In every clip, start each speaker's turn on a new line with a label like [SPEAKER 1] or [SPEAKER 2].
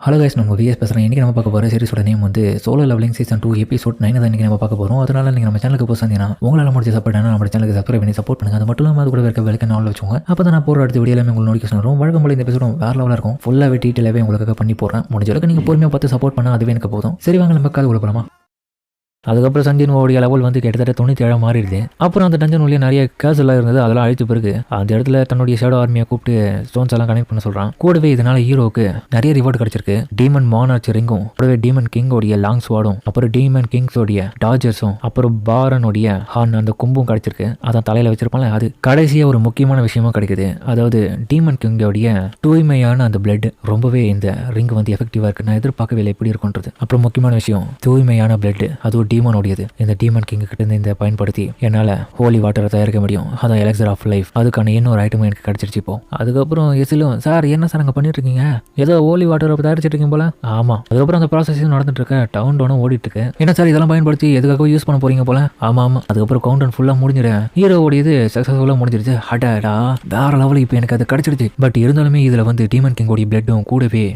[SPEAKER 1] Hello guys, நம்ம vs பேசுகிறேன். இன்றைக்கி நம்ம பார்க்க போகிற சீரிஸோட நேம் வந்து சோலோ லெவலிங் சீசன் 2 எபிசோட் 9 தான் இன்றைக்கி நம்ம பார்க்க போகிறோம். அதனால் நீங்கள் நம்ம சேனலுக்கு போய் சேர்ந்தீங்கன்னா உங்களால் முடிஞ்ச சப்போர்ட் ஆனால் நம்ம சேனலுக்கு சப்ஸ்கிரைப் பண்ணி சப்போர்ட் பண்ணுங்கள். அது மட்டும் இல்லாமல் அது கூட இருக்க வேலைக்கு நாள் வச்சுக்கோங்க. அப்போ தான் நான் போகிற அடுத்த வீடியோவில் உங்களுக்கு நோட்டிஃபிகேஷன் வரும். வழக்கம் போல இந்த எபிசோடும் வேறு லெவலில் இருக்கும். ஃபுல்லாகவே டீட்டெயிலாகவே உங்களுக்கு பண்ணி போகிறேன். முடிஞ்ச அளவுக்கு நீங்கள் பொறுமையாக பார்த்து சப்போர்ட் பண்ணால் அதுவே எனக்கு போதும். சரி, வாங்க நம்ம காது கொடுக்கலாமா. அதுக்கப்புறம் சஞ்சீனோடைய லெவல் வந்து கிட்டத்தட்ட 97 மாறிடுது. அப்புறம் அந்த டஞ்சன் வழியாக நிறைய கேஸ் எல்லாம் இருந்தது. அதெல்லாம் அழிச்ச பிறகு அந்த இடத்துல தன்னுடைய ஷேடோ ஆர்மியை கூப்பிட்டு ஸ்டோன்ஸ் எல்லாம் கனெக்ட் பண்ண சொல்கிறான். கூடவே இதனால ஹீரோவுக்கு நிறைய ரிவார்டு கிடைச்சிருக்கு. டீமன் மானார்ச் ரிங்கும், கூடவே டீமன் கிங்கோடைய லாங் ஸ்வாடும், அப்புறம் டீமன் கிங்ஸோடைய டாஜர்ஸும், அப்புறம் பாரனுடைய ஹார்ன் அந்த கும்பும் கிடைச்சிருக்கு. அதான் தலையில் வச்சிருப்பாங்க. அது கடைசியாக ஒரு முக்கியமான விஷயமும் கிடைக்குது. அதாவது டீமன் கிங்கோடைய தூய்மையான அந்த பிளட் ரொம்பவே இந்த ரிங் வந்து எஃபெக்டிவாக இருக்குது. நான் எதிர்பார்க்கவே இல்லை எப்படி இருக்குன்றது. அப்புறம் முக்கியமான விஷயம், தூய்மையான பிளட் அதுவும் டீமனோடையது. இந்த டீமன் கிங் கிட்ட இருந்து இந்த பயன்படுத்தி என்னால் ஹோலி வாட்டரை தயாரிக்க முடியும். அதான் எலக்சர் ஆஃப் லைஃப். அதுக்கான இன்னொரு ஐட்டமும் எனக்கு கிடைச்சிருச்சு. இப்போ அதுக்கப்புறம் எசிலும், சார் என்ன சார் அங்கே பண்ணிட்டு இருக்கீங்க? ஏதோ ஹோலி வாட்டரை தயாரிச்சிட்டு இருக்கீங்க போல. ஆமாம். அதுக்கப்புறம் அந்த ப்ராசஸ் நடந்துட்டு இருக்க டவுன் டவுனும் ஓடிட்டு இருக்கு. என்ன சார் இதெல்லாம் பயன்படுத்தி எதுக்காக யூஸ் பண்ண போறீங்க போல? ஆமாம். அதுக்கப்புறம் கவுண்டன் ஃபுல்லாக முடிஞ்சிடும். ஹீரோவோடையது சக்ஸஸ்ஃபுல்லாக முடிஞ்சிருச்சு. அடடா, வேற லெவலில் இப்போ எனக்கு அது கிடைச்சிருச்சு. பட் இருந்தாலுமே இதில் வந்து டீமன் கிங்கோடைய பிளட்டும் கூடவே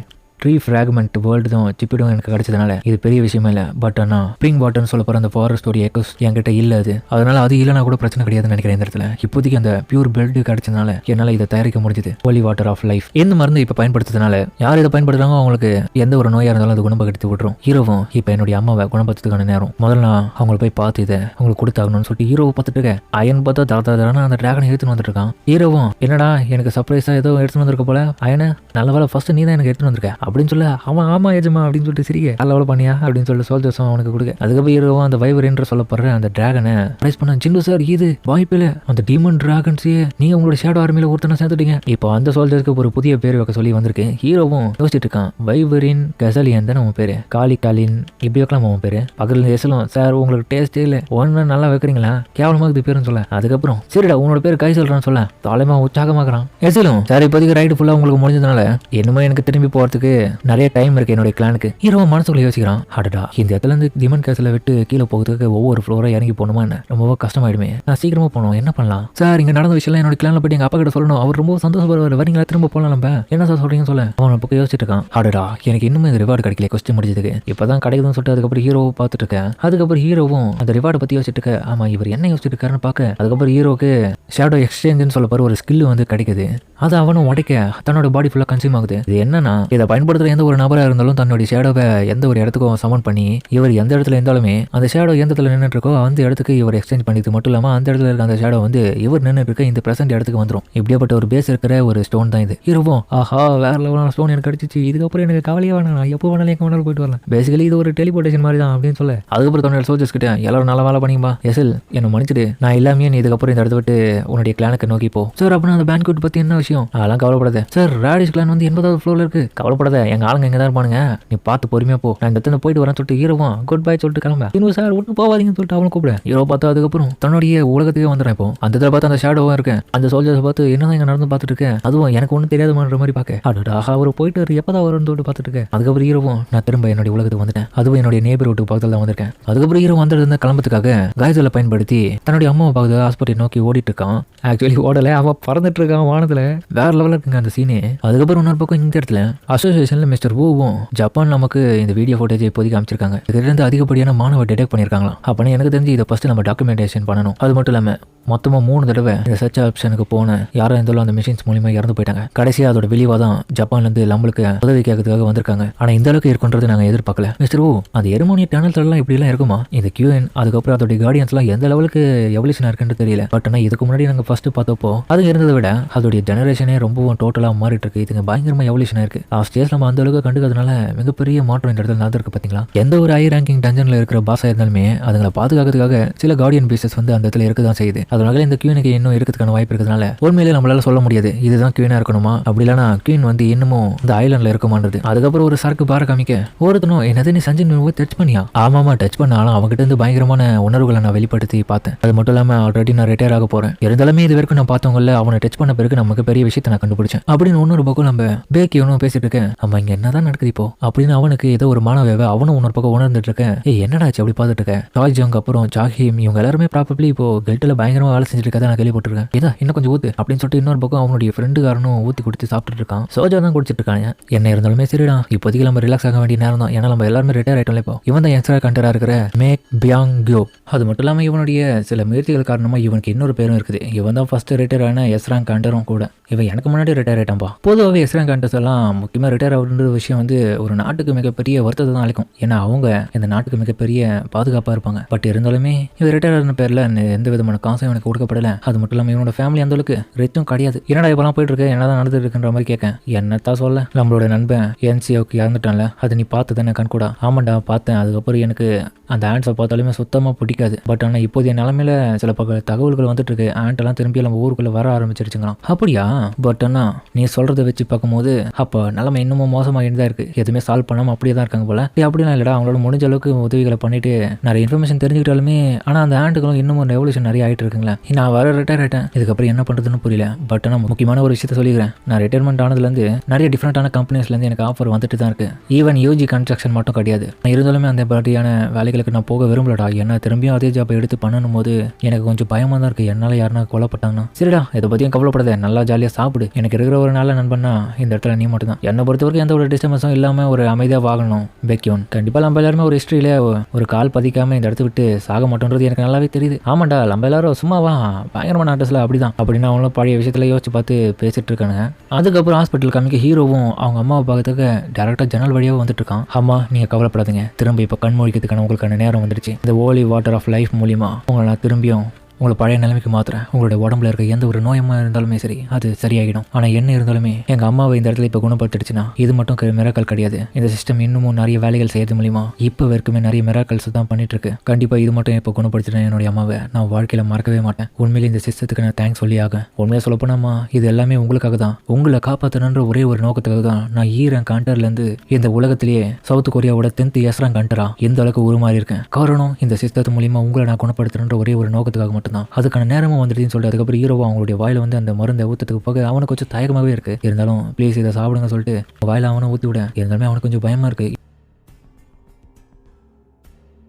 [SPEAKER 1] ட்ரீ ஃப்ராக்மெண்ட் வேர்ல்டு தான் சிப்பிடும் எனக்கு கிடைச்சதுனால இது பெரிய விஷயமே இல்லை. பட் ஆனால் ஸ்ப்ரிங் வாட்டர்னு சொல்ல போகிற அந்த ஃபாரஸ்டோடைய எக்கோஸ் என்கிட்ட இல்லை. அதனால அது இல்லைனா கூட பிரச்சனை கிடையாதுன்னு நினைக்கிறேன். இந்த இடத்துல இப்போதைக்கு அந்த பியூர் பிளட் கிடைச்சதுனால என்னால் இதை தயாரிக்க முடிஞ்சது. ஹோலி வாட்டர் ஆஃப் லைஃப் இந்த மருந்து இப்போ பயன்படுத்துறதுனால யார் இதை பயன்படுத்துறாங்க அவங்களுக்கு எந்த ஒரு நோயாக இருந்தாலும் அது குணப்படுத்தி விட்டுரும். ஹீரோவும் இப்போ என்னுடைய அம்மாவை குணப்படுத்துறதுக்கான நேரம். முதல்ல நான் அவங்களை போய் பார்த்து இதை அவங்களுக்கு கொடுத்தாகணும்னு சொல்லிட்டு ஹீரோவை பார்த்துட்டு இருக்கேன். அயன் பார்த்தா தரத்தான அந்த டிராகனை எடுத்துன்னு வந்துட்டு இருக்கான். ஹீரோவும் என்னடா எனக்கு சர்ப்ரைஸாக ஏதோ எடுத்துன்னு வந்திருக்க போல. அயனை நல்ல வேலை ஃபர்ஸ்ட் நீ தான் எனக்கு எடுத்துன்னு வந்திருக்க அப்படின்னு சொல்ல, ஆமா ஏஜமா அப்படின்னு சொல்லிட்டு சிரிக்க, நல்ல வேலை பண்ணியா அப்படின்னு சொல்லிட்டு சோல்ஜர்ஸும் அவனுக்கு கொடுக்க. அதுக்கப்புறம் ஹீரோவும் அந்த வைவர் என்று சொல்லப்படுற அந்த டிராகனை ரைஸ் பண்ண, சிண்டு சார் இது வாய்ப்பில்லை, அந்த டீமன் டிராகன்ஸே நீங்க உங்களோட ஷேடோ ஆர்மியில ஒருத்தனை சேர்த்துட்டீங்க. இப்போ அந்த சோல்ஜருக்கு ஒரு புதிய பேர் வைக்க சொல்லி வந்திருக்கு. ஹீரோவும் யோசிச்சுட்டு இருக்கான். வைவரின் கசலியன் தான் அவன் பேரு, காலின் இப்படி வைக்கலாம் அவன் பேரு. பக்கத்துல எசலும், சார் உங்களுக்கு டேஸ்டே இல்லை, ஒன்னு நல்லா வைக்கிறீங்களா, கேவலமாக இது பேருன்னு சொல்ல. அதுக்கப்புறம் சரிடா உன்னோட பேர் கை சொல்றான்னு சொல்ல, தலைமா உற்சாகமாக்குறான். எசலும், சார் இப்போதைக்கு ரைடு ஃபுல்லா உங்களுக்கு முடிஞ்சதுனால என்னமோ எனக்கு திரும்பி போறதுக்கு நிறைய டைம் இருக்கு என்னோட கிளானுக்கு. ஹீரோ மனசுக்குள்ள யோசிக்கிறான், அடடா இந்த இடத்துல இருந்து டிமன் கேஸ்ல விட்டு கீழே போகிறதுக்கு ஒவ்வொரு ஃப்ளோரா இறங்கி போகணுமா என்ன, ரொம்ப கஷ்டமாயிடுமே, நான் சீக்கிரமா போகணும், என்ன பண்ணலாம் சார், இங்க நடந்த விஷயம் என்னோட கிளான்ல போயிட்டு எங்க அப்பா கிட்ட சொல்லணும், அவர் ரொம்ப சந்தோஷப்படுவார், வரீங்களா திரும்ப போகலாம் நம்ம, என்ன சார் சொல்றீங்கன்னு சொல்ல. அவன் பக்கம் யோசிச்சுட்டு இருக்கான். அடடா எனக்கு இன்னும் இந்த ரிவார்டு கிடைக்கல, கொஸ்டின் முடிஞ்சதுக்கு இப்பதான் கிடைக்குதுன்னு சொல்லிட்டு அதுக்கப்புறம் ஹீரோவை பார்த்துட்டு இருக்கேன். அதுக்கப்புறம் ஹீரோவும் அந்த ரிவார்டை பத்தி யோசிச்சுட்டு இருக்க. ஆமா இவர் என்ன யோசிச்சுட்டு இருக்காருன்னு பார்க்க அதுக்கப்புறம் ஹீரோக்கு ஷேடோ எக்ஸ்சேஞ்சுன்னு சொல்ல போற ஒரு ஸ்கில் வந்து கிடைக்குது. அது அவனும் உடைக்க தன்னோட பாடி ஃபுல்லா கன்சியூம் ஆகுது. இது என்னன்னா, இதை பயன்படுத்துற எந்த ஒரு நபராக இருந்தாலும் தன்னுடைய ஷேடோவை எந்த ஒரு இடத்துக்கும் சமன் பண்ணி இவர் எந்த இடத்துல இருந்தாலுமே அந்த ஷேடோ எந்த இடத்துல நின்றுட்டு இருக்கோ அந்த இடத்துக்கு இவர் எக்ஸ்சேஞ்ச் பண்ணிது மட்டும் இல்லாமல் அந்த இடத்துல இருக்க அந்த ஷேடோ வந்து இவர் நின்று இருக்க இந்த பிரசன்ட் இடத்துக்கு வந்துடும். இப்படியாப்பட்ட ஒரு பேஸ் இருக்கிற ஒரு ஸ்டோன் தான் இது. ஹீரோவும் ஆஹா வேற லெவலான ஸ்டோன் எனக்கு கிடைச்சிச்சு, இதுக்கப்புறம் எனக்கு கவலையே வேணாம், நான் எப்போ வேணாலும் எங்கே வேணாலும் போயிட்டு வரலாம், பேசிக்கலி இது ஒரு டெலிபோர்டேஷன் மாதிரி தான் அப்படின்னு சொல்ல. அதுக்கப்புறம் தன்னோட சோல்ஜர்ஸ் கிட்ட எல்லாரும் நல்லா வேலை பண்ணிப்பா, எஸ்எல் என்ன மன்னிச்சிடு, நான் எல்லாமே நீ இதுக்கப்புறம் இந்த இடத்த விட்டு உன்னுடைய கிளானுக்கு நோக்கி போ. சார் அப்படின்னா அந்த பேன்கூட் பத்தி என்ன விஷயம், அதெல்லாம் கவலைப்படாத சார், ராடிஷ் கிளான் வந்து 80வது ஃப்ளோர்ல இருக்கு, கவலைப்படாத எங்க ஆளுங்க எங்க தான் இருப்பானுங்க, நீ பார்த்து பொறுமையா போ, நான் இந்த இடத்துல போயிட்டு வரேன் சொல்லிட்டு ஹீரோவும் குட் பை சொல்லிட்டு கிளம்ப. இன்னும் சார் ஒன்றும் போவாதீங்கன்னு சொல்லிட்டு அவனும் கூப்பிட. ஹீரோ பார்த்தா அதுக்கப்புறம் தன்னுடைய உலகத்துக்கே வந்துடும். இப்போ அந்த இடத்துல பார்த்து அந்த ஷேடோவா இருக்கேன், அந்த சோல்ஜர்ஸ் பார்த்து என்னதான் இங்க நடந்து பார்த்துட்டு இருக்கேன், அதுவும் எனக்கு ஒன்றும் தெரியாதுன்ற மாதிரி பார்க்க. அடடா அவர் போயிட்டு எப்பதான் வரும்னு சொல்லிட்டு பார்த்துட்டு இருக்கேன். அதுக்கப்புறம் ஹீரோவும் நான் திரும்ப என்னுடைய உலகத்துக்கு வந்துட்டேன், அதுவும் என்னுடைய நேபர் வீட்டுக்கு பக்கத்தில் தான் வந்திருக்கேன். அதுக்கப்புறம் ஹீரோ வந்தது கிளம்பத்துக்காக காய்ச்சலை பயன்படுத்தி தன்னுடைய அம்மாவை பார்த்து ஹாஸ்பிட்டல் நோக்கி ஓடிட்டு இருக்கான். ஆக்சுவலி ஓடல, அவன் பறந்துட்டு இருக்கான் வானத்துல, வேற லெவலில் இருக்குங்க அந்த சீனு. அதுக்கப்புறம் இன்னொரு பக்கம் இந்த இடத்துல அசோசியேஷன்ல மிஸ்டர் வும் ஜப்பான் நமக்கு இந்த வீடியோ ஃபோட்டேஜ் இப்போதைக்கு அமைச்சிருக்காங்க. இதுலேருந்து அதிகப்படியான மாணவர் டிடெக்ட் பண்ணியிருக்காங்களாம். அப்போ எனக்கு தெரிஞ்சு இதை ஃபர்ஸ்ட் நம்ம டாக்குமெண்டேஷன் பண்ணணும். அது மட்டும் இல்லாமல் மொத்தமாக 3 தடவை இந்த சர்ச் ஆப்ஷனுக்கு போன யாரும் இருந்தாலும் அந்த மிஷின்ஸ் மூலியமா இறந்து போயிட்டாங்க. கடைசியாக அதோட வெளிவா தான் ஜப்பான்லேருந்து நம்மளுக்கு உதவி கேட்கறதுக்காக வந்திருக்காங்க. ஆனால் இந்த அளவுக்கு இருக்குன்றது நாங்கள் எதிர்பார்க்கல. மிஸ்டர் அந்த எருமோனிய டனல்ஸ் எல்லாம் இப்படிலாம் இருக்குமா, இந்த கியூஎன் அதுக்கப்புறம் அதோட கார்டியன்ஸ்லாம் எந்த லெவலுக்கு எவல்யூஷனாக இருக்குன்னு தெரியல. பட் ஆனால் இதுக்கு முன்னாடி நாங்கள் ஃபர்ஸ்ட் பார்த்தப்போ அது இருந்ததை விட அதோடைய ஜெனரேஷனே ரொம்பவும் டோட்டலாக மாறிட்டு இருக்கு. இதுங்க பயங்கரமாக எவல்யூஷனாக இருக்கு. ஸ்டேஜ் நம்ம அந்த அளவுக்கு கண்டுக்கிறதுனால மிகப்பெரிய மாற்றம் இந்த இடத்துல நடந்திருக்கு. பார்த்தீங்களா, எந்த ஒரு ஹை ரேங்கிங் டஞ்சன்ல இருக்கிற பாஸாக இருந்தாலுமே அதுங்களை பாதுகாக்கிறதுக்காக சில கார்டியன் பீசஸ் வந்து அந்த இடத்துல இருக்க தான் செய்யுது. அதனால இந்த கியூனுக்கு இன்னும் இருக்கிறதுக்கான வாய்ப்பு இருக்கிறதுனால உண்மையிலே நம்மளால சொல்ல முடியாது இதுதான் கியூனா இருக்கணுமா, அப்படி இல்லைனா கியூன் வந்து இன்னமும் இந்த ஐலாண்ட்ல இருக்குமான்றது. அதுக்கப்புறம் ஒரு சரக்கு பார காமிக்க ஒருத்தனும் என்னது நீ சஞ்சய் டச் பண்ணியா, ஆமாமா டச் பண்ணாலும் அவங்ககிட்ட இருந்து பயங்கரமான உணர்வுகளை நான் வெளிப்படுத்தி பார்த்தேன். அது மட்டும் இல்லாம ஆல்ரெடி நான் ரிட்டையர் ஆக போறேன், இருந்தாலுமே இது வரைக்கும் நான் பார்த்தவங்கள அவனை டச் பண்ண பிறகு நமக்கு பெரிய விஷயத்தை நான் கண்டுபிடிச்சேன் அப்படின்னு இன்னொரு பக்கம் நம்ம பேக்கியவனும் பேசிட்டு இருக்கேன். நம்ம இங்க என்னதான் நடக்குது இப்போ அப்படின்னு அவனுக்கு ஏதோ ஒரு மாணவ அவனும் இன்னொரு பக்கம் உணர்ந்துட்டு இருக்கேன். என்னடாச்சு அப்படி பார்த்துட்டு இருக்கேன். டாய் ஜங் அப்புறம் ஜாஹிம் இவங்க எல்லாருமே ப்ராபப்ளி இப்போ கில்ட்டில் பயங்கரமா வேலை செஞ்சுட்டு இருக்கதை நான் கேள்விப்பட்டிருக்கேன். ஏதா இன்னும் கொஞ்சம் ஊத்து அப்படின்னு சொல்லிட்டு இன்னொரு பக்கம் அவனுடைய ஃப்ரெண்டுக்காரனும் ஊத்தி கொடுத்து சாப்பிட்டு இருக்கான். சோஜா தான் குடிச்சிட்டு இருக்காங்க. என்ன இருந்தாலுமே சரிடா, இப்போதைக்கு நம்ம ரிலாக்ஸ் ஆக வேண்டிய நேரம் தான். ஏன்னா நம்ம எல்லாருமே ரிட்டையர் ஆயிட்டோம்ல. இப்போ இவன் தான் எக்ஸ்ட்ரா கண்டரா இருக்கிற மேக் பியாங் கியோ. அது மட்டும் இல்லாமல் இவனுடைய சில முயற்சிகள் காரணமா இவனுக்கு இன்னொரு பேரும் இருக்குது. இவன் தான் ஃபர்ஸ்ட் ரிட்டையர் ஆன எஸ்ராங் கண்டரும் கூட. இவன் எனக்கு முன்னாடி ரிட்டையர் ஆயிட்டான்பா. பொதுவாகவே எஸ்ராங் கண்டர்ஸ் எல்லாம் முக்கியமாக ரிட்டையர் ஆகுற விஷயம் வந்து ஒரு நாட்டுக்கு மிகப்பெரிய வருத்தத்தை தான் அளிக்கும். ஏன்னா அவங்க இந்த நாட்டுக்கு மிகப்பெரிய பாதுகாப்பாக இருப்பாங்க. பட் இருந்தாலுமே இவன் ரிட்டையர் ஆன பேரில் எந்த விதமான காசும் எனக்கு கொடுக்கப்படலை. அது மட்டும் இல்லாமல் இவனோட ஃபேமிலி அந்த அளவுக்கு ரிச்சும் கிடையாது. என்னடா இப்பெல்லாம் போயிட்டு இருக்கு, என்னதான் நடந்துட்டு இருக்குன்ற மாதிரி கேட்கேன். என்னத்தான் சொல்ல, நம்மளோட நண்பன் என்சிஓக்கு இறந்துட்டான்ல, அது நீ பார்த்து தானே கண்கூடா? ஆமாண்டா பார்த்தேன். அதுக்கப்புறம் எனக்கு அந்த ஆண்ட்ஸை பார்த்தாலுமே சுத்தமாக பிடிக்காது. பட் ஆனால் இப்போதைய நிலமையில சில தகவல்கள் வந்துட்டு இருக்கு. ஆண்ட்டெல்லாம் திரும்பி நம்ம ஊருக்குள்ள வர ஆரம்பிச்சிருச்சுங்களாம். அப்படியா? பட் ஆனால் நீ சொல்றதை வச்சு பார்க்கும்போது அப்போ நிலைமை இன்னமும் மோசமாகிட்டு தான் இருக்கு. எதுவுமே சால்வ் பண்ணாமல் அப்படியே தான் இருக்காங்க போல. அப்படிலாம் இல்லடா, அவங்களோட முடிஞ்ச அளவுக்கு உதவிகளை பண்ணிட்டு நிறைய இன்ஃபர்மேஷன் தெரிஞ்சுக்கிட்டாலுமே ஆனால் அந்த ஆண்டுகளும் இன்னமும் ரெவல்யூஷன் நிறைய ஆகிட்டு இருக்குங்களா. நான் வர ரிட்டையர் ஆகிட்டேன். இதுக்கப்புறம் என்ன பண்ணுறதுன்னு புரியல. பட் ஆனால் முக்கியமான ஒரு விஷயத்த சொல்லிக்கிறேன். நான் ரிட்டையர்மெண்ட் ஆனதுலேருந்து நிறைய டிஃப்ரெண்டான கம்பெனிஸ்லேருந்து எனக்கு ஆஃபர் வந்துட்டு தான் இருக்கு. ஈவன் யூஜி கன்ஸ்ட்ரக்ஷன் மட்டும் கிடையாது. இருந்தாலுமே அந்த பாட்டியான வேலைகளுக்கு நான் போக விரும்பலடா. ஏன்னா திரும்பியும் அதே ஜாப்பை எடுத்து பண்ணணும் போது எனக்கு கொஞ்சம் பயமாக தான் இருக்கு. என்னால் யாருனா கொல்லப்பட்டாங்கன்னா. சரிடா, இதை பற்றியும் கவலைப்படாத, நல்லா ஜாலியாக சாப்பிடு. எனக்கு இருக்கிற ஒரு நல்ல நண்பன்னா இந்த இடத்துல நீ மட்டும் தான். என்னை பொறுத்தவரைக்கும் எந்த ஒரு டிஸ்டர்பன்ஸும் இல்லாமல் ஒரு அமைதியாக வாங்கணும் பெக்கியோன். கண்டிப்பாக நம்ம எல்லாருமே ஒரு ஹிஸ்ட்ரியில ஒரு கால் பதிக்காமல் இந்த இடத்த விட்டு சாக மாட்டோன்றது எனக்கு நல்லாவே தெரியுது. ஆமாண்டா, நம்ம எல்லாரும் சும்மாவா பயங்கரமான ஆர்டர்ஸ்ல அப்படிதான் அப்படின்னு அவங்களும் பழைய விஷயத்துல யோசிச்சு பார்த்து பேசிட்டு இருக்காங்க. அதுக்கப்புறம் ஹாஸ்பிட்டல் காமிக்க ஹீரோவும் அவங்க அம்மாவை பார்க்கறதுக்கு டேரக்டா ஜன்னல் வழியாக வந்துட்டு இருக்கான். அம்மா நீங்க கவலைப்படாதீங்க, திரும்ப இப்போ கண்மொழிக்கிறதுக்கான உங்களுக்கான நேரம் வந்துருச்சு. இந்த ஓலி வாட்டர் ஆஃப் லைஃப் மூலியமா உங்களை நான் திரும்பியும் உங்களை பழைய நிலைமைக்கு மாத்திரேன். உங்களோட உடம்புல இருக்க எந்த ஒரு நோயமாக இருந்தாலுமே சரி அது சரியாகிடும். ஆனால் என்ன இருந்தாலுமே எங்கள் அம்மாவை இந்த இடத்துல இப்போ குணப்படுத்திடுச்சுன்னா இது மட்டும் மிராக்கல் கிடையாது. இந்த சிஸ்டம் இன்னமும் நிறைய வேலைகள் செய்யறது மூலியமா இப்போ வரைக்குமே நிறைய மிராக்கல்ஸ் தான் பண்ணிட்டு இருக்கு. கண்டிப்பாக இது மட்டும் இப்போ குணப்படுத்திட்டேன் என்னுடைய அம்மாவை நான் வாழ்க்கையில் மறக்கவே மாட்டேன். உண்மையிலே இந்த சிஸ்டத்துக்கு நான் தேங்க்ஸ் சொல்லி ஆக. உண்மையாக சொல்ல போனாமா இது எல்லாமே உங்களுக்காக தான். உங்களை காப்பாற்றணுன்ற ஒரே ஒரு நோக்கத்துக்காக தான் நான் ஈரன் கண்டர்லேருந்து இந்த உலகத்திலேயே சவுத் கொரியாவோட 10th எஸ்ராங் கண்டரா எந்த அளவுக்கு உருமாறி இருக்கேன். காரணம் இந்த சிஸ்டத்து மூலியமா உங்களை நான் குணப்படுத்தணுன்ற ஒரே ஒரு நோக்கத்துக்காக மட்டும் தான். அதுக்கான நேரமும் வந்துடுதுன்னு சொல்லிட்டு அதுக்கப்புறம் ஹீரோவா அவங்களுடைய வாயில வந்து அந்த மருந்தை ஊற்றத்துக்கு போக அவனுக்கு கொஞ்சம் தயக்கமாகவே இருக்கு. இருந்தாலும் ப்ளீஸ் இதை சாப்பிடுங்க சொல்லிட்டு வாயில அவனை ஊற்றி விட. இருந்தாலுமே அவனுக்கு கொஞ்சம் பயமா இருக்கு.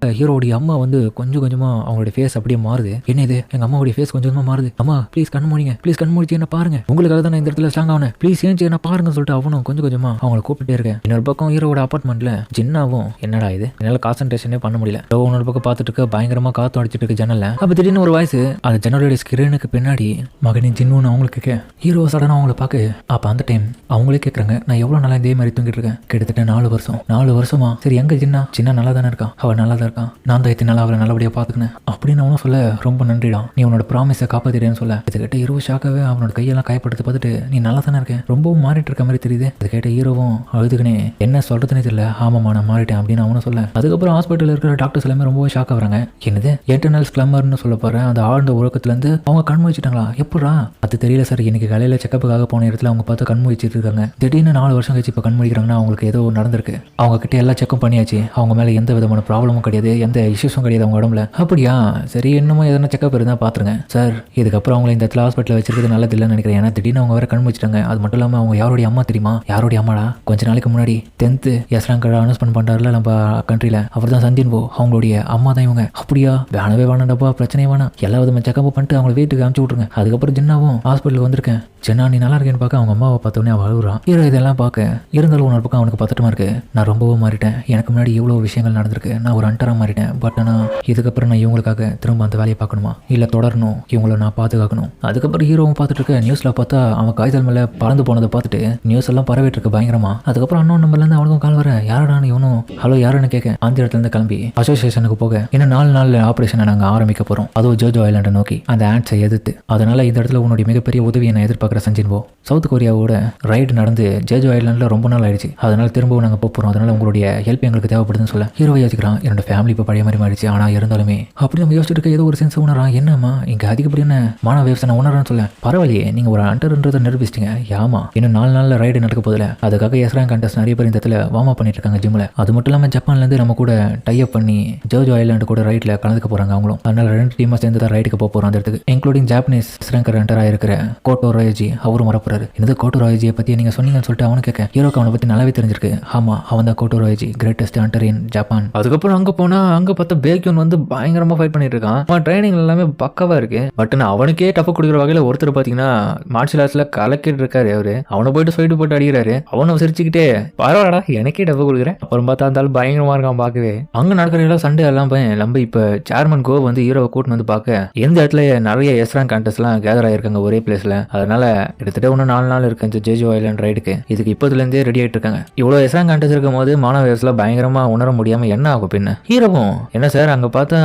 [SPEAKER 1] ஹீரோடைய அம்மா வந்து கொஞ்சம் கொஞ்சமாக அவங்களுடைய ஃபேஸ் அப்படியே மாறுது. என்ன இது, எங்கள் அம்மாவுடைய ஃபேஸ் கொஞ்சம் கொஞ்சமாக மாறுது. அம்மா ப்ளீஸ் கண் மூடிங்க, ப்ளீஸ் கண் மூடிச்சு என்ன பாருங்க, உங்களுக்காக தான் நான் இந்த இடத்துல ஸ்ட்ராங் ஆனேன், ப்ளீஸ் ஏன் என்ன பாருங்கன்னு சொல்லிட்டு அவனும் கொஞ்சம் கொஞ்சமாக அவங்களை கூப்பிட்டே இருக்கேன். இன்னொரு பக்கம் ஹீரோட அப்பார்ட்மெண்ட்ல ஜின்னாவும் என்னடா இது என்னால் கான்சன்ட்ரேஷனே பண்ண முடியல. இன்னொரு பக்கம் பார்த்துட்டு இருக்க பயங்கரமாக காற்று அடிச்சிட்டு இருக்கு ஜன்னல்ல. அப்போ திடீர்னு ஒரு வாய்ஸ் அந்த ஜன்னலுடைய ஸ்கிரீனுக்கு பின்னாடி மகனின் ஜின்னு அவங்களுக்கு கேட்க. ஹீரோ சடனாக அவங்களை பார்க்க. அப்போ அந்த டைம் அவங்களே கேட்குறாங்க, நான் எவ்வளோ நாளாக இதே மாதிரி தூங்கிட்டு இருக்கேன், கிட்டத்தட்ட 4 வருஷமா. சரி எங்க சின்ன நல்லா தானே இருக்கான், அவன் நல்லா தான் இருக்கான், நான் தான் அவரை நல்லபடியாக பார்த்துக்கினேன் அப்படின்னு அவனும் சொல்ல. ரொம்ப நன்றிடா, நீ உன்னோட ப்ராமிஸை காப்பாற்றிட்டேன்னு சொல்ல. இது கேட்ட ஹீரோ ஷாக்காகவே அவனோட கையெல்லாம் காயப்படுத்தி பார்த்துட்டு நீ நல்லா தானே இருக்கேன், ரொம்பவும் மாறிட்டு இருக்க மாதிரி தெரியுது. அது கேட்ட ஹீரோவும் அழுதுக்குனே என்ன சொல்றதுன்னே தெரியல, ஆமாம்மா நான் மாறிட்டேன் அப்படின்னு அவனும் சொல்ல. அதுக்கப்புறம் ஹாஸ்பிட்டலில் இருக்கிற டாக்டர்ஸ் எல்லாமே ரொம்ப ஷாக் ஆகுறாங்க. என்னது எட்டர்னல் ஸ்லம்மர்னு சொல்ல போறேன், அந்த ஆழ்ந்த உறக்கத்துலேருந்து அவங்க கண் முழிச்சிட்டாங்களா, எப்படா அது தெரியல சார். இன்னைக்கு காலையில் செக்கப்புக்காக போன இடத்துல அவங்க பார்த்து கண் முழிச்சிட்டு இருக்காங்க. திடீர்னு 4 வருஷம் கழிச்சு இப்போ கண் முழிக்கிறாங்கன்னா அவங்களுக்கு ஏதோ நடந்திருக்கு. அவங்க கிட்ட எல்லா செக்கும் பண்ணியாச்சு, அவங்க மேலே எந்த விதமான ப்ராப்ளமும் கிடையாது, எந்த இஷ்யூஸும் கிடையாது அவங்க உடம்புல. அப்படியா, சரி இன்னமும் எதனா செக்அப் இருந்தால் பார்த்துருங்க சார். இதுக்கப்புறம் அவங்களை இந்த இடத்துல ஹாஸ்பிட்டலில் வச்சிருக்கிறது நல்லது இல்லைன்னு நினைக்கிறேன். ஏன்னா திடீர்னு அவங்க வேற கண் வச்சுட்டாங்க. அது மட்டும் இல்லாமல் அவங்க யாருடைய அம்மா தெரியுமா? யாருடைய அம்மாடா, கொஞ்ச நாளைக்கு முன்னாடி 10th எஸ்ராங் அனௌன்ஸ்மெண்ட் பண்ணுறாருல நம்ம கண்ட்ரியில், அவர் தான் சந்தின் போ, அவங்களுடைய அம்மா தான் இவங்க. அப்படியா, வேணவே வேணாண்டப்பா, பிரச்சனை வேணாம், எல்லா விதமாக செக்அப் பண்ணிட்டு அவங்களை வீட்டுக்கு அனுப்பிச்சு விட்ருங்க. அதுக்கப்புறம் ஜின்னாவும் ஹாஸ்பிட்டலுக்கு வந்திருக்கேன். ஜின்னா நீ நல்லா இருக்கேன்னு பார்க்க அவங்க அம்மாவை பார்த்தோன்னே அவள் அழுகுறான். ஹீரோ இதெல்லாம் பார்க்க. இருந்தாலும் ஒரு பக்கம் அவனுக்கு பதட்டமா இருக்கு. நான் ரொம்பவும் மாறிட்டேன், எனக்கு முன்னாடி இவ்வளோ விஷயங்கள் நடந்திருக்கு, நான் ஒரு அண்டரா மாறிட்டேன். பட் ஆனால் இதுக்கப்புறம் நான் இவங்களுக்காக திரும்ப அந்த வேலையை பார்க்கணுமா இல்லை தொடரணும், இவங்களை நான் பாதுகாக்கணும். அதுக்கப்புறம் ஹீரோவும் பார்த்துட்டு இருக்க. நியூஸ்ல பார்த்தா அவன் காய்ச்சல் மேலே பறந்து போனதை பார்த்துட்டு நியூஸ் எல்லாம் பரவிட்டு இருக்கு பயங்கரமா. அதுக்கப்புறம் அண்ணன் நம்பர்லேருந்து அவனுக்கும் கால் வர. யாரானு இவனும் ஹலோ யாருன்னு கேட்க. அந்த இடத்துல இருந்து கிளம்பி அசோசியேஷனுக்கு போக. இன்னும் 4 நாள் ஆபரேஷனை நாங்கள் ஆரம்பிக்க போறோம், அதுவும் ஜோஜோ ஐலாண்டை நோக்கி, அந்த ஆட்ஸை எதிர்த்து. அதனால இந்த இடத்துல உன்னுடைய மிகப்பெரிய உதவியை நான் எதிர்பார்க்குற சஞ்சின்போ. சவுத் கொரியாவோட ரைடு நடந்து ஜோஜோ ஐலாண்டில் ரொம்ப நாள் ஆயிடுச்சு, அதனால திரும்பவும் நாங்கள் போகிறோம், அதனால உங்களுடைய ஹெல்ப் எங்களுக்கு தேவைப்படுதுன்னு சொல்ல. ஹீரோ யோசிக்கிறான், என்னோட ஃபேமிலி ஃபேமிலி இப்போ பழைய மாதிரி மாறிடுச்சு. ஆனால் இருந்தாலுமே அப்படி நம்ம யோசிச்சுட்டு இருக்க ஏதோ ஒரு சென்ஸ் உணரான். என்னம்மா இங்கே அதிகப்படியான மான வேவ்ஸ் நான் உணரான்னு சொல்ல. பரவாயில்லையே நீங்கள் ஒரு அண்டர்ன்றதை நிரூபிச்சிட்டீங்க. யாமா இன்னும் 4 நாளில் ரைடு நடக்க போதில்ல. அதுக்காக எஸ்ராங் கண்டஸ்ட் நிறைய பேர் இந்த இடத்துல வார்ம் அப் பண்ணிட்டு இருக்காங்க ஜிம்மில். அது மட்டும் இல்லாமல் ஜப்பான்லேருந்து நம்ம கூட டை அப் பண்ணி ஜோஜோ ஐலாண்டு கூட ரைடில் கலந்துக்க போகிறாங்க அவங்களும். அதனால 2 டீமாக சேர்ந்து தான் ரைடுக்கு போகிறோம் அந்த இடத்துக்கு. இன்க்ளூடிங் ஜாப்பனீஸ் ஸ்ரங்கர் ஹண்டராக இருக்கிற கோட்டோ ராயஜி அவரும் வரப்போறாரு. என்னது கோட்டோ ராயஜியை பற்றி நீங்கள் சொன்னீங்கன்னு சொல்லிட்டு அவனு கேட்க ஹீரோக்கு அவனை பற்றி நல்லாவே தெரிஞ்சிருக்கு. ஆமாம் அவன் தான் கோட்டோ ராயஜி, கிரேட்டஸ்ட் ஹண்டர் இன் ஜப்பான். அதுக்கப்புறம் அங்கே போனால் அங்கே பார்த்தா பேக்யூன் வந்து பயங்கரமாக ஃபைட் பண்ணிட்டு இருக்கான். அவன் ட்ரைனிங் எல்லாமே பக்கவாக இருக்கு. பட் நான் அவனுக்கே டஃப் கொடுக்குற வகையில் ஒருத்தர் பார்த்தீங்கன்னா மார்ஷல் ஆர்ட்ஸில் கலக்கிட்டு இருக்காரு. அவரு அவனை போயிட்டு ஃபைட்டு போட்டு அடிக்கிறாரு. அவனை சிரிச்சுக்கிட்டே பரவாடா எனக்கே டஃப் கொடுக்குறேன். அப்புறம் பார்த்தா இருந்தாலும் பயங்கரமாக இருக்கான் பார்க்கவே. அங்கே நடக்கிற எல்லாம் சண்டே எல்லாம் நம்ம இப்போ சேர்மன் கோ வந்து ஹீரோவை கூட்டின்னு வந்து பார்க்க எந்த இடத்துல நிறைய எஸ்ராங் கான்டெஸ்ட்லாம் கேதர் ஆயிருக்காங்க ஒரே பிளேஸ்ல. அதனால கிட்டத்தட்ட இன்னும் 4 நாள் இருக்கு இந்த ஜேஜோ ஐலாண்ட் ரைடுக்கு. இதுக்கு இப்போதுலேருந்தே ரெடி ஆகிட்டு இருக்காங்க. இவ்வளோ எஸ்ராங் கான்டெஸ்ட் இருக்கும் போது மாணவர்ஸ்லாம் பயங்கரமாக உணர முடியாமல் என்ன ஆகும் பின்ன. ஹீரோவும் என்ன சார் அங்கே பார்த்தா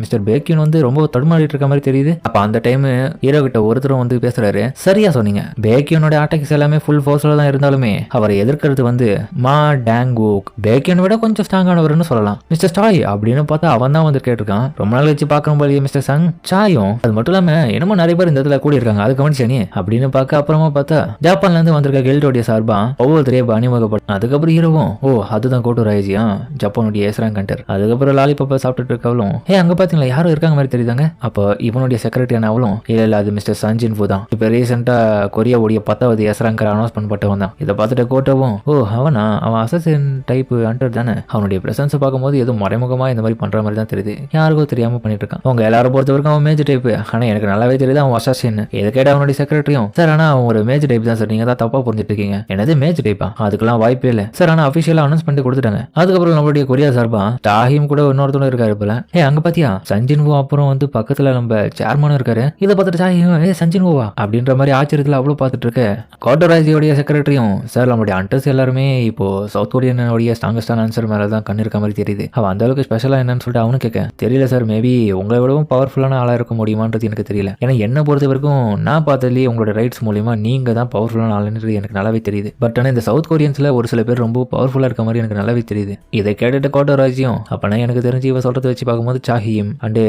[SPEAKER 1] மிஸ்டர் பேக்கின் வந்து ரொம்ப தடுமாறிட்டு இருக்க மாதிரி தெரியுது. அப்போ அந்த டைம் ஹீரோ கிட்ட ஒருத்தரும் வந்து பேசுறாரு. சரியா சொன்னீங்க, பேக்கியனோட அட்டாக்ஸ் எல்லாமே ஃபுல் ஃபோர்ஸ்ல தான் இருந்தாலுமே அவரை எதிர்க்கிறது வந்து மா டேங்கோக் பேக்கியனை விட கொஞ்சம் ஸ்ட்ராங்கானவர்னு சொல்லலாம். மிஸ்டர் ஸ்டாய் அப்படின்னு பார்த்தா அவன் தான் வந்து கேட்டிருக்கான். ரொம்ப நாள் வச்சு பார்க்கணும் போலியே மிஸ்டர் சங் சாயும். அது மட்டும் இல்லாம என்னமோ நிறைய பேர் இந்த இடத்துல கூடி இருக்காங்க. அது கவனிச்சனே அப்படின்னு பார்க்க அப்புறமா பார்த்தா ஜப்பான்ல இருந்து வந்திருக்க கில்டோடைய சார்பா ஒவ்வொருத்தரையும் அறிமுகப்படும். அதுக்கப்புறம் ஹீரோவும் ஓ அதுதான் கோட்டோ ராயஜியா ஜப்பானுடைய எஸ்ராங் கண்டர். அதுக்கப்புறம் லாலிபாப்பா சாப்பிட்டுட்டு இருக்கவளும் அங்க பாத்தீங்களா யாரும் இருக்காங்க மாதிரி தெரியுதாங்க. அப்போ இவனுடைய செக்ரட்டரியான அவளும் இல்ல அது மிஸ்டர் சஞ்சின் ஃபு தான். இப்ப ரீசெண்டா கொரியாவுடைய 10வது எஸ்ராங்கர் அனௌன்ஸ்மெண்ட் பண்ணவன் தான். இதை பார்த்துட்டு கோட்டோவும் ஓ அவன் அசசின் டைப் ஹண்டர் தானே. அவனுடைய பிரசன்ஸ் பார்க்கும்போது எதுவும் மறைமுகமா இந்த மாதிரி பண்ற மாதிரி தான் தெரியுது. யாருக்கும் தெரியாம பண்ணிட்டு இருக்கான். அவங்க எல்லாரும் பொறுத்த வரைக்கும் அவன் மேஜர் டைப். ஆனா எனக்கு நல்லாவே தெரியுது அவன் அசாசின். இதை கேட்ட அவனுடைய செக்ரட்டரியும் சார் ஆனா அவன் ஒரு மேஜர் டைப் தான் சார், நீங்க தான் தப்பா புரிஞ்சுட்டு இருக்கீங்க. என்னது மேஜர் டைப்பா? அதுக்கெல்லாம் வாய்ப்பே இல்லை சார். ஆனா அபிஷியலா அனௌன்ஸ் பண்ணி கொடுத்துட்டாங்க. அதுக்கப்புறம் நம்மளுடைய கொரியா சார்பா டாஹிம் கூட இன்னொருத்தனும் இருக்காரு போல. அங்க பாத்தியா சஞ்சின் ஓ அப்புறம் வந்து பக்கத்துல நம்ம சேர்மனும் இருக்காரு. இதை பார்த்துட்டு டாஹிம் சஞ்சின் ஓவா அப்படின்ற மாதிரி ஆச்சரியத்துல அவ்வளவு பார்த்துட்டு இருக்க கோட்டோ ராஜியோடைய செக்ரட்டரியும் சார் நம்மளுடைய அண்டர்ஸ் எல்லாருமே இப்போ சவுத் கொரியனுடைய ஸ்ட்ராங்கஸ்டான ஆன்சர் மேலதான் கண்ணு இருக்க மாதிரி தெரியுது. அவன் அந்த அளவுக்கு ஸ்பெஷலா என்னன்னு சொல்லிட்டு அவனு கேட்க தெரியல சார், மேபி உங்களை விடவும் பவர்ஃபுல்லான ஆளா இருக்க முடியுமான்றது எனக்கு தெரியல. ஏன்னா என்ன பொறுத்த வரைக்கும் நான் பார்த்ததுலேயே உங்களோட ரைட்ஸ் மூலியமா நீங்க தான் பவர்ஃபுல்லான ஆளுன்றது எனக்கு நல்லாவே தெரியுது. பட் ஆனால் இந்த சவுத் கொரியன்ஸ்ல ஒரு சில பேர் ரொம்ப பவர்ஃபுல்லா இருக்க மாதிரி எனக்கு நல்லாவே தெரியுது. இதை கேட்டுட்டு கோட்டோ ராஜியும் அப்பனா எனக்கு தெரிஞ்சு இவ சொல்றதை வச்சு பார்க்கும்போது சாஹியும் அண்டு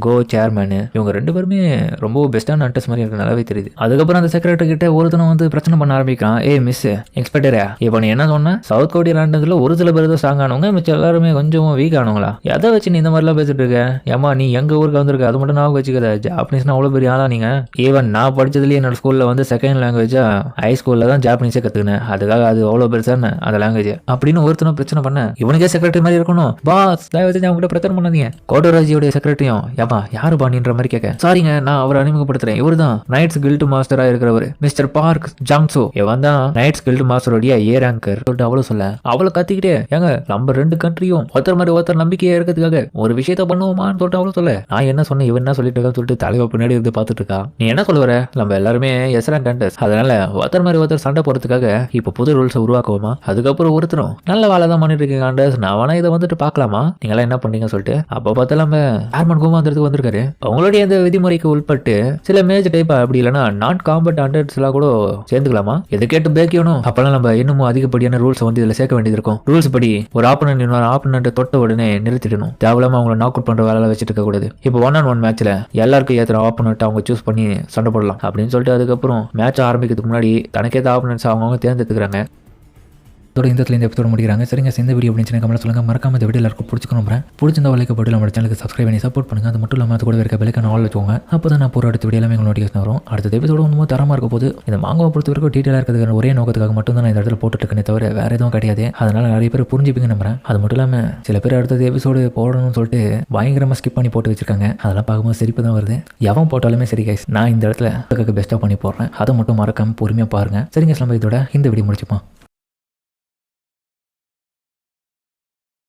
[SPEAKER 1] கோ சேர்மேனு இவங்க 2 பேருமே ரொம்ப பெஸ்டான அண்டர்ஸ் மாதிரி எனக்கு நல்லாவே தெரியுது. அதுக்கப்புறம் அந்த செக்ரட்டரி கிட்ட ஒருத்தனை வந்து பிரச்சனை பண்ண ஆரம்பிக்கிறான். மிஸ் எக்ஸ்பெக்டரா இப்போ நீ என்ன சொன்ன சவுத் கொரியா லாண்டதுல ஒரு சில பேர் தான் ஸ்ட்ராங் ஆனவங்க, மிச்சம் எல்லாருமே கொஞ்சம் வீக் ஆனவங்களா? எதை வச்சு நீ இந்த மாதிரிலாம் பேசிட்டு இருக்க? ஏமா நீ எங்க ஊருக்கு வந்திருக்க அது மட்டும் நான் வச்சுக்கத. ஜாப்பனீஸ்னா அவ்வளோ பெரிய ஆளா நீங்க? ஈவன் நான் படிச்சதுலேயே என்னோட ஸ்கூல்ல வந்து செகண்ட் லாங்குவேஜா ஹை ஸ்கூல்ல தான் ஜாப்பனீஸே கத்துக்கினேன். அதுக்காக அது அவ்வளோ பெருசான அந்த லாங்குவேஜ் அப்படின்னு ஒருத்தனும் பிரச்சனை பண்ண இவனுக்கே செக்ரட்டரி மாதிரி இருக்கணும். பாஸ் தயவு செஞ்சு அவங்க பிரச்சனை பண்ணாதீங்க. கோட்டோ ராஜியோடைய செக்ரட்டரியும் ஏப்பா யாரு பாண்டின்ற மாதிரி கேட்க சாரிங்க நான் அவரை அறிமுகப்படுத்துறேன். இவர் தான் நைட்ஸ் கில்ட் மாஸ்டரா இருக்கிறவர் மிஸ்டர் பார்க் ஜாங்சோ. இவன் தான் நைட்ஸ் கில்ட் மாஸ்டருடைய ஏர் ஆங்கர் சொல்லிட்டு அவ்வளவு சொல்ல அவளை கத்திக்கிட்டே ஏங்க நம்ம 2 கண்ட்ரியும் ஒருத்தர் மாதிரி ஒருத்தர் நம்பிக்கையா இருக்கிறதுக்காக ஒரு விஷயத்த பண்ணுவோமான்னு சொல்லிட்டு அவ்வளவு சொல்ல நான் என்ன சொன்னேன் இவன் என்ன சொல்லிட்டு இருக்கான்னு சொல்லிட்டு தலைவர் பின்னாடி இருந்து பார்த்துட்டு இருக்கா. நீ என்ன சொல்ல வர? நம்ம எல்லாருமே எஸ்ராங் கண்டஸ்ட், அதனால ஒருத்தர் மாதிரி ஒருத்தர் சண்டை போறதுக்காக இப்ப புது ரூல்ஸ் உருவாக்குவோமா? அதுக்கப்புறம் ஒருத்தரும் நல்ல வேலை தான் பண்ணிட்டு இருக்கீங்க கண்டஸ்ட், நான் வேணா இதை வந்துட்டு பார்க்கலாமா நீங்க எல்லாம் என்ன பண்ணீங்கன்னு சொல்லிட்டு அப்ப பார்த்தா நம்ம சேர்மன் கோமாந்திரத்துக்கு வந்திருக்காரு. அவங்களுடைய அந்த விதிமுறைக்கு உட்பட்டு சில மேஜ் டைப் அப்படி இல்லைன்னா நான் காம்பட் ஹண்டர்ஸ் எல்லாம் கூட சேர்ந்துக்கலாமா? இதை கேட்டு பேக்கணும். அப்பெல்லாம் நம்ம இன்னமும் அதிகப்படியான ரூல்ஸ் வந்து இதுல சேர்க்க வேண்டியது இருக்கும். ரூல்ஸ் படி ஒரு ஆப்பனன்ட் இன்னொரு ஆப்பனன்ட் தொட்ட உடனே நிறுத்திடணும். தேவையில்லாம அவங்களை நாக் அவுட் பண்ற வேலை வச்சுட்டு இருக்க கூடாது. இப்போ 1-on-1 மேட்ச்ல எல்லாருக்கும் ஏற்ற ஆப்பனன்ட் அவங்க சூஸ் பண்ணி சண்டை போடலாம் அப்படின்னு சொல்லிட்டு அதுக்கப்புறம் மேட்ச் ஆரம்பிக்கிறதுக்கு முன்னாடி தனக்கேற்ற ஆப்பனன்ட்ஸ் அவங்க தேர்ந்தெடுத்துக்கிறாங்க. இதோட இந்த எபிசோட முடிக்கிறாங்க. சரிங்க இந்த வீடியோ அப்படின்னு கமெண்ட் சொல்லுங்க. மறக்காம இந்த வீடியோ எல்லாருக்கும் பிடிச்சிக்கணும். பிடிச்சிருந்த வலைக்கப்பட்டு நம்ம சேனலுக்கு சப்ஸ்கிரைப் பண்ணி சப்போர்ட் பண்ணுங்க. அது மட்டும் இல்லாமல் அது கூட இருக்க பெல்லைக்கான ஆல் வச்சுக்கோங்க. அப்போ தான் நான் போகிற அடுத்த வீடியோ எல்லாமே உங்களுக்கு நோட்டிஃபிகேஷன் வரும். அடுத்த எபிசோட ஒன்றும் தரமாக இருக்க போது இந்த மாங்காவை பொறுத்த வரைக்கும் டீட்டெயிலாக இருக்கிறதுக்கு ஒரே நோக்கத்துக்காக மட்டும் தான் நான் இந்த இடத்துல போட்டுருக்கேனே தவிர வேற எதுவும் கிடையாது. அதனால நிறைய பேர் புரிஞ்சுப்பீங்க நம்புறேன். அது மட்டும் இல்லாமல் சில பேர் அடுத்த எபிசோடு போடணும்னு சொல்லிட்டு பயங்கரமாக ஸ்கிப் பண்ணி போட்டு வச்சிருக்காங்க. அதெல்லாம் பார்க்கும்போது சிரிப்பு தான் வருது. எவன் போட்டாலுமே சரி கைஸ், நான் இந்த இடத்துல பெஸ்ட்டாக பண்ணி போடுறேன். அதை மட்டும் மறக்காம பொறுமையாக பாருங்க. சரிங்க நம்ம இதோட இந்த வீடியோ முடிச்சுப்போம்.